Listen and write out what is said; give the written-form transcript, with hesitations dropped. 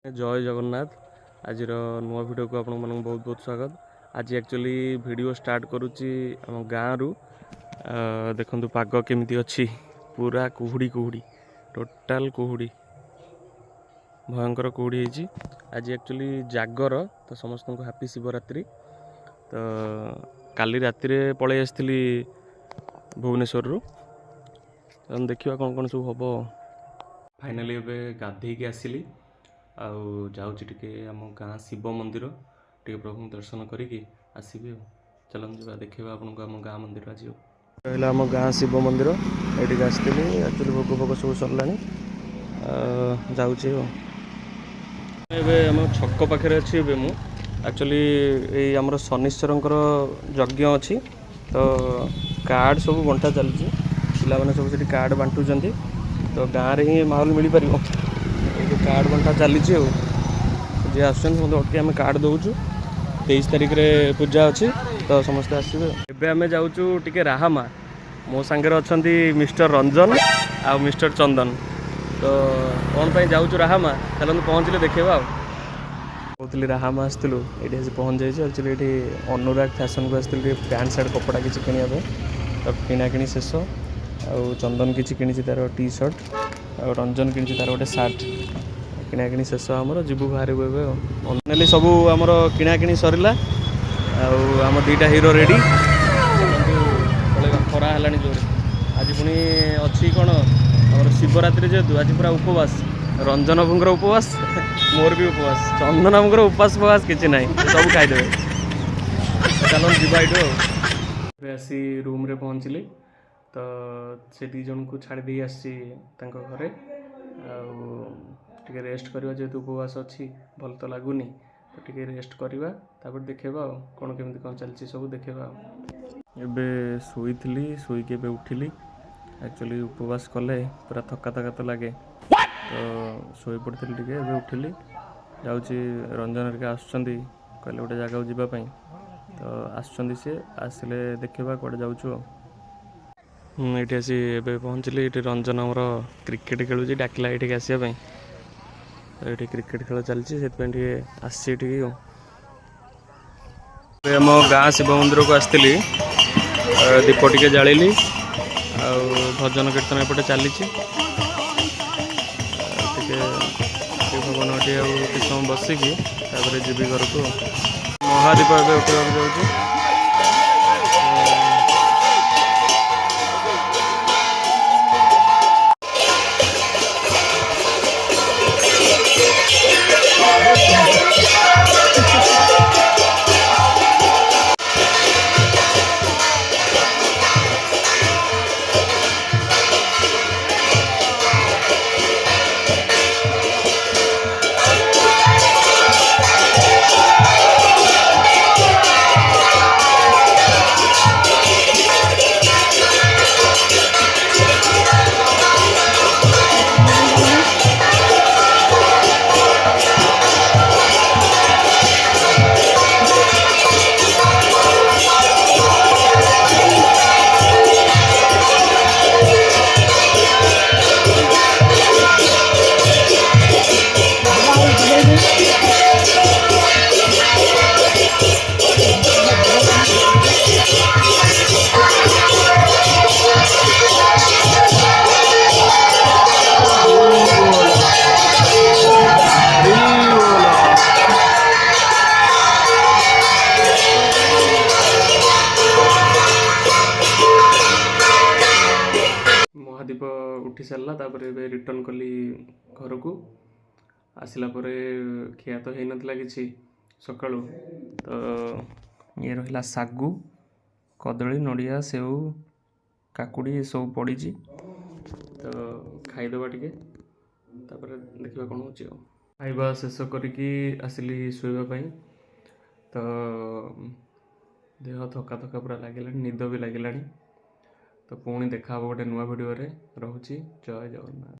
जय जगन्नाथ आज नुआ वीडियो को आपण बहुत बहुत स्वागत। आज एक्चुअली वीडियो स्टार्ट करुच्ची आम गाँव रु देखु पाग केमी अच्छी पूरा कुहुड़ी कुहुड़ी टोटाल कुहुड़ी भयंकर कुहुड़ी होती। आज एक्चुअली जागर तो समस्त को हैप्पी शिवरात्रि। तो काली राति रे पलि आसती भुवनेश्वर रु देखा कौन कौन सब हम। फाइनाली एबे गाधेकी आसिली आउे टिके आम गाँ शिव मंदिर टे प्रभु दर्शन करी आसबि। चलते जा देखा आपको आम गाँ मंदिर आज रहा आम गाँ शिव मंदिर ये आसती एक्चुअली भोग भोग सब सरला जाऊे आम छक पाखे अच्छी मु एक्चुअली आमर शनिश्चर यज्ञ अच्छी तो कार्ड सब बंटा चलती पिला सब से कार्ड बांटुं तो गाँव में ही माहौल मिल पार कार्ड बंटा चली जी आसके आम कार्ड दौचु 23 तारिख रे पूजा अच्छी तो समस्ते आसबे। एबे आमे जाऊचु टिके राहामा मो सांगे अच्छा मिस्टर रंजन आ मिस्टर चंदन तो कौन पाई जाऊचु राहामा चलते पहुँचले देखा कहली राहामा आसलु ये पहुँच जाइए। एक्चुअली ये अनुराग फैशन को आसती पैंट सार्ट कपड़ा किसी किणा तो किणाकिणी शेष आ चंदन किसी किणी तार टी शर्ट आ रंजन किणी तार गोटे सार्ट किणाकिणी शेष आमर जीवु बाहर फाइनाली सब आमर किणाकिणी सरला आम दुईटा हीरो रेडी खरा है जोर। आज पुणी अच्छी कौन आम शिवरात्रि जेहतु आज पूरा उपवास रंजन बाबूर उपवास मोर भी उपवास चंदन बाबूर उपवास उपवास किसी ना सब खाईदे। चलो जीवा ये आसी रूम रे पहुँचली तो से दी जन को छाड़ी दे आसी घरे टे रेस्ट करवा जेहतु उपवास अच्छी भल तो लगुनि तो टे रेस्ट करवा तापर देखा कौन केमी कौन चलती सब देखा। एबे शोली शोक उठिली एक्चुअली उपवास कले पूरा थका थका तो लगे तो शोई पड़ी टे उठिली जाऊँगी रंजन हरिका आसुँच कहले गोटे जगह जावाई तो आसुँच सी आसिले देखा कौटे जाऊँ। ये आसी एबे पहुँचली ये रंजन आमर क्रिकेट खेलुची डाकिला ये आसवाई तो ये क्रिकेट खेल चलती आसी आम गाँ शिव मंदिर को आसती दीप टिके जाली आ भजन कीर्तन एपटे चली भवन टी किस समय बसिकी जी घर को महादीप ए उठा जाऊँ। महादीप उठी सारा रिटर्न कली घर को आसला खिया तो हो ना कि सका तो ये रहा सागु कदली नड़िया सेव काकुड़ी सब पड़ी तो खाईदे टे देखा कौन हो खाଇବା शेष करके आसली शोवाई तो देह थका थका पूरा लगे निद भी लगे तो पुणी देखा गोटे नुआ वीडियो रे। रहुची जय जगन्नाथ।